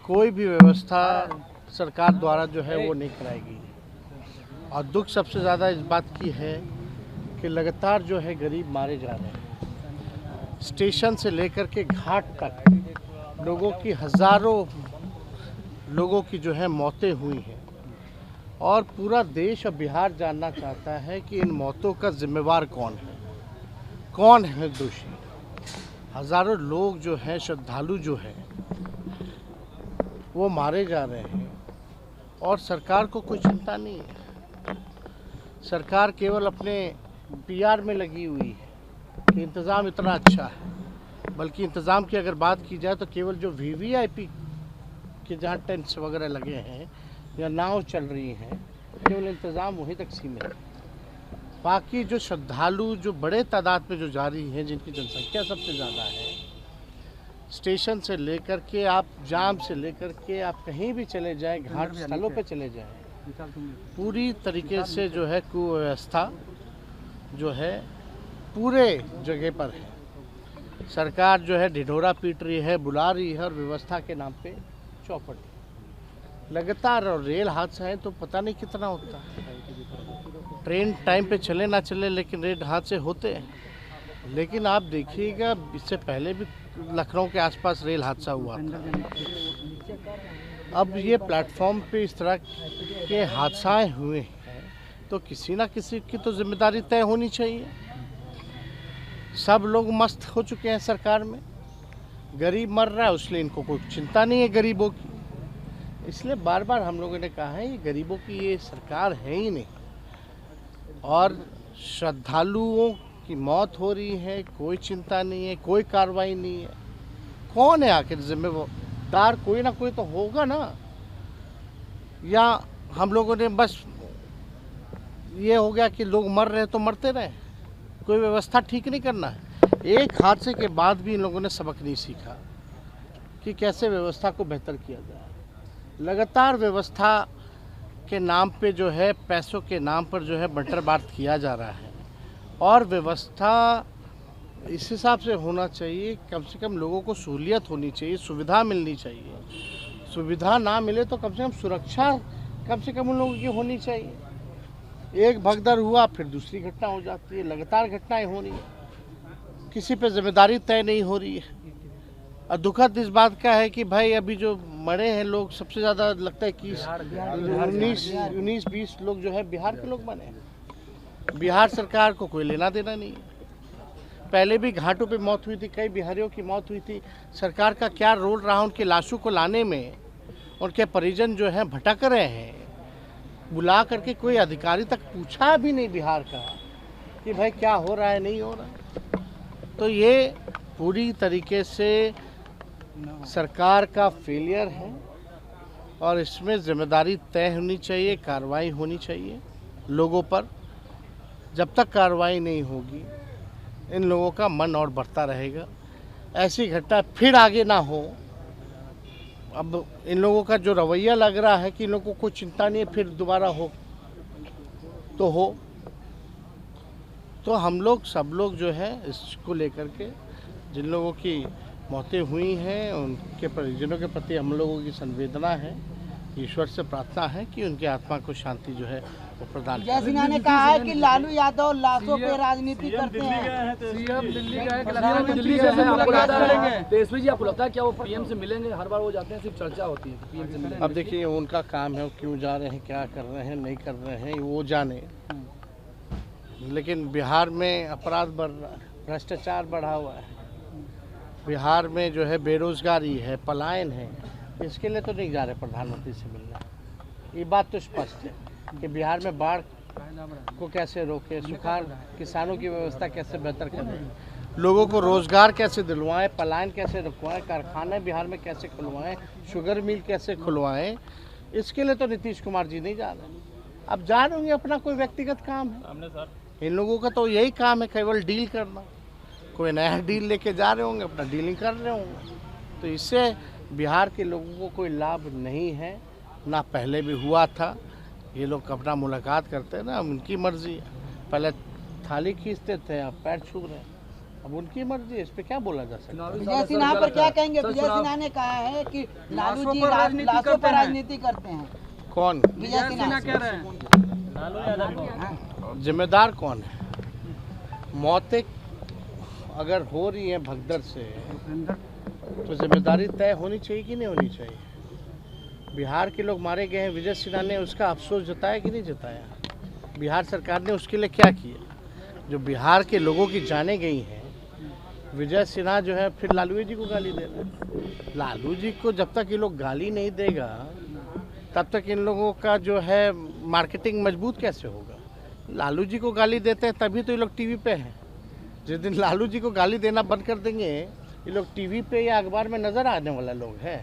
कोई भी व्यवस्था सरकार द्वारा जो है वो नहीं कराएगी। और दुख सबसे ज़्यादा इस बात की है कि लगातार जो है गरीब मारे जा रहे हैं। स्टेशन से लेकर के घाट तक लोगों की हज़ारों लोगों की जो है मौतें हुई हैं और पूरा देश और बिहार जानना चाहता है कि इन मौतों का जिम्मेवार कौन है दोषी। हज़ारों लोग जो हैं, श्रद्धालु जो हैं, वो मारे जा रहे हैं और सरकार को कोई चिंता नहीं है। सरकार केवल अपने पीआर में लगी हुई है कि इंतज़ाम इतना अच्छा है, बल्कि इंतज़ाम की अगर बात की जाए तो केवल जो वीवीआईपी के जहाँ टेंट्स वगैरह लगे हैं या नाव चल रही हैं, केवल इंतज़ाम वहीं तक सीमित है। बाकी जो श्रद्धालु जो बड़े तादाद में जो जा रही हैं, जिनकी जनसंख्या सबसे ज़्यादा है, स्टेशन से लेकर के आप जाम से लेकर के आप कहीं भी चले जाएं, घाट स्थलों पे चले जाएं, पूरी तरीके से जो है कुव्यवस्था जो है पूरे जगह पर है। सरकार जो है ढिढोरा पीट रही है, बुला रही है और व्यवस्था के नाम पे चौपट लगातार। और रेल हादसा है तो पता नहीं कितना होता है। ट्रेन टाइम पे चले ना चले, लेकिन रेल हादसे होते हैं। लेकिन आप देखिएगा, इससे पहले भी लखनऊ के आसपास रेल हादसा हुआ था। अब ये प्लेटफॉर्म पे इस तरह के हादसाएं हुए हैं तो किसी ना किसी की तो जिम्मेदारी तय होनी चाहिए। सब लोग मस्त हो चुके हैं सरकार में, गरीब मर रहा है इसलिए इनको कोई चिंता नहीं है गरीबों की। इसलिए बार बार हम लोगों ने कहा है ये गरीबों की ये सरकार है ही नहीं। और श्रद्धालुओं की मौत हो रही है, कोई चिंता नहीं है, कोई कार्रवाई नहीं है। कौन है आखिर जिम्मेदार? कोई ना कोई तो होगा ना। या हम लोगों ने बस ये हो गया कि लोग मर रहे तो मरते रहे, कोई व्यवस्था ठीक नहीं करना है। एक हादसे के बाद भी इन लोगों ने सबक नहीं सीखा कि कैसे व्यवस्था को बेहतर किया जाए। लगातार व्यवस्था के नाम पे जो है, पैसों के नाम पर जो है बंटर बांट किया जा रहा है। और व्यवस्था इस हिसाब से होना चाहिए, कम से कम लोगों को सहूलियत होनी चाहिए, सुविधा मिलनी चाहिए। सुविधा ना मिले तो कम से कम सुरक्षा कम से कम उन लोगों की होनी चाहिए। एक भगदड़ हुआ फिर दूसरी घटना हो जाती है, लगातार घटनाएं हो रही हैं, किसी पे जिम्मेदारी तय नहीं हो रही है। और दुखद इस बात का है कि भाई अभी जो मरे हैं लोग, सबसे ज़्यादा लगता है कि 19-20 लोग जो है बिहार के लोग मरे हैं। बिहार सरकार को कोई लेना देना नहीं है। पहले भी घाटों पे मौत हुई थी, कई बिहारियों की मौत हुई थी। सरकार का क्या रोल रहा उनकी लाशों को लाने में? उनके परिजन जो हैं भटक रहे हैं। बुला करके कोई अधिकारी तक पूछा भी नहीं बिहार का कि भाई क्या हो रहा है, नहीं हो रहा। तो ये पूरी तरीके से सरकार का फेलियर है और इसमें जिम्मेदारी तय होनी चाहिए, कार्रवाई होनी चाहिए लोगों पर। जब तक कार्रवाई नहीं होगी इन लोगों का मन और बढ़ता रहेगा। ऐसी घटना फिर आगे ना हो। अब इन लोगों का जो रवैया लग रहा है कि इन लोगों को कोई चिंता नहीं है, फिर दोबारा हो तो हो। तो हम लोग सब लोग जो है इसको लेकर के, जिन लोगों की मौतें हुई हैं उनके परिजनों के प्रति हम लोगों की संवेदना है। ईश्वर से प्रार्थना है कि उनकी आत्मा को शांति जो है वो प्रदान करे। जय सिन्हा ने कहा है कि लालू यादव लाशों पे राजनीति करते हैं। सीएम दिल्ली गए हैं, दिल्ली से मुलाकात करेंगे। तेजस्वी जी, आपको लगता है क्या वो पीएम से मिलेंगे? हर बार वो जाते हैं, सिर्फ चर्चा होती है पीएम से मिलेंगे। अब देखिए उनका काम है, वो क्यों जा रहे हैं, क्या कर रहे हैं, नहीं कर रहे हैं, वो जाने। लेकिन बिहार में अपराध बढ़ रहा है, भ्रष्टाचार बढ़ा हुआ है। बिहार में जो है बेरोजगारी है, पलायन है। इसके लिए तो नहीं जा रहे प्रधानमंत्री से मिलना। ये बात तो स्पष्ट है कि बिहार में बाढ़ को कैसे रोके, सुखाड़, किसानों की व्यवस्था कैसे बेहतर करें, लोगों को रोजगार कैसे दिलवाएं, पलायन कैसे रुकवाएं, कारखाने बिहार में कैसे खुलवाएं, शुगर मिल कैसे खुलवाएं। इसके लिए तो नीतीश कुमार जी नहीं जा रहे। अब जा रहे होंगे, अपना कोई व्यक्तिगत काम है। इन लोगों का तो यही काम है, केवल डील करना। कोई नया डील लेके जा रहे होंगे, अपना डीलिंग कर रहे होंगे। तो इससे बिहार के लोगों को कोई लाभ नहीं है, ना पहले भी हुआ था। ये लोग अपना मुलाकात करते हैं ना, उनकी मर्जी है। पहले थाली खींचते थे, अब पैर छू रहे हैं। अब उनकी मर्जी है, इस पे क्या बोला जा सकता है। विजय सिन्हा पर क्या कहेंगे? विजय सिन्हा ने कहा है कि लालू जी लाशों पर राजनीति करते हैं। कौन विजय सिन्हा कह रहे हैं जिम्मेदार कौन है? मौतें अगर हो रही है भगदड़ से तो जिम्मेदारी तय होनी चाहिए कि नहीं होनी चाहिए? बिहार के लोग मारे गए हैं, विजय सिन्हा ने उसका अफसोस जताया कि नहीं जताया? बिहार सरकार ने उसके लिए क्या किया? जो बिहार के लोगों की जानें गई हैं, विजय सिन्हा जो है फिर लालू जी को गाली दे रहे हैं। लालू जी को जब तक ये लोग गाली नहीं देगा तब तक इन लोगों का जो है मार्केटिंग मजबूत कैसे होगा? लालू जी को गाली देते हैं तभी तो ये लोग टीवी पे हैं। जिस दिन लालू जी को गाली देना बंद कर देंगे, ये लोग टीवी पे या अखबार में नजर आने वाला लोग है।